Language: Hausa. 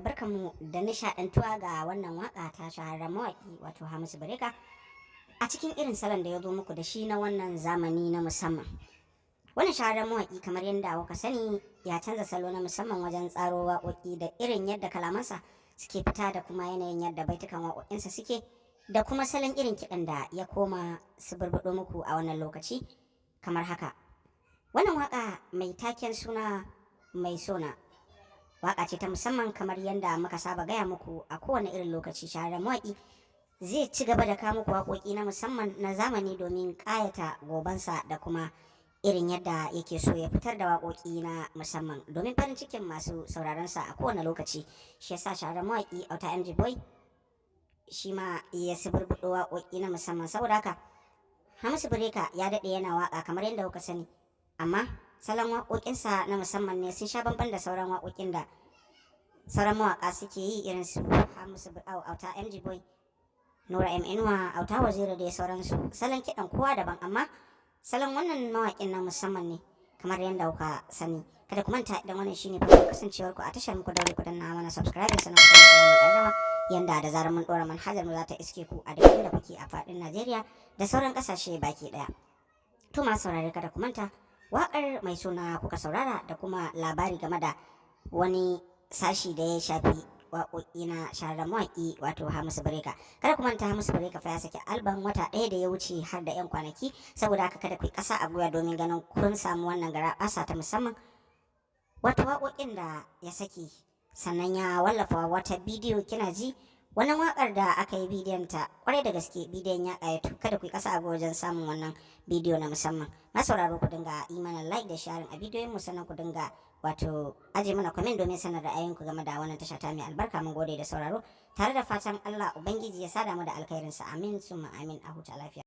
Barkanmu da nishaɗantuwa ga wannan waka ta shahararren mawaƙi wato Hamisu Breaker a cikin irin salon da ya zo muku da shi na wannan zamani na musamman. Wannan shahararren mawaƙi kamar yadda kuka sani ya canza salo na musamman wajen tsaro waƙoƙi da irin yadda kalamansa suke fita da kuma yanayin yadda baitukan waƙoƙinsa suke da kuma salon irin kiɗan da ya koma su burbuɗo muku a wannan lokaci kamar haka. Wannan waƙa mai taken suna Mai Sona waƙa ce ta musamman kamar yadda muka saba gaya muku a kowane irin lokaci. Shahararren mawaƙi zai ci gaba da kawo muku waƙoƙi na musamman na zamani domin ƙayata gobansa da kuma irin yadda yake so ya fitar da waƙoƙi na musamman domin farin cikin masu sauraronsa a kowane lokaci. Shi yasa shahararren mawaƙi Auta MG Boy shi ma ya suburbuɗo waƙoƙi na musamman. Saboda haka Hamisu Breaker ya daɗe yana waƙa kamar yadda kuka sani, amma salon waƙoƙinsa na musamman ne, sun sha bamban da sauran waƙoƙin da sauran mawaƙa suke yi irin su Hamisu Auta MG Boy, Nura M Inuwa, Auta Waziri da sauransu. Salon kiɗan kowa daban, amma salon wannan mawaƙin na musamman ne kamar yadda kuka sani. Kada ku manta, idan wannan shine farkon kasancewar ku a tashar mu, ku daure ku danna mana subscribe sannan ku danna ƙararrawa yanda da zarar mun ɗora manhajar mu za ta iske ku a duk inda kuke a faɗin Najeriya da sauran ƙasashe baki ɗaya. To masu saurare, kada ku manta, waƙar Mai Sona kuka saurara da kuma labari game da wani sashi da ya shafi waƙoƙi na shahararren mawaƙi wato Hamisu Breaker. Kada ku manta, Hamisu Breaker fa ya saki alban wata ɗaya da ya wuce har da 'yan kwanaki, saboda haka kada ku yi ƙasa a gwiwa domin ganin kun samu wannan garaɓasa ta musamman. Wata waƙoƙin da ya saki, sannan ya wallafa wata bidiyo, kina ji wannan waƙar da aka yi bidiyon ta kwarai da gaske bidiyon ya ƙayatu. Kada ku yi ƙasa a wajen samun wannan bidiyo na musamman. Na sauraro, ku dinga yi mana like da sharing a bidiyon mu, sannan ku dinga wato aje mana comment domin sanar da ra'ayinku game da wannan tasha ta mai albarka. Mun gode da sauraro, tare da fatan Allah Ubangiji ya sada mu da alkhairinsa. Amin summa amin. A huta lafiya.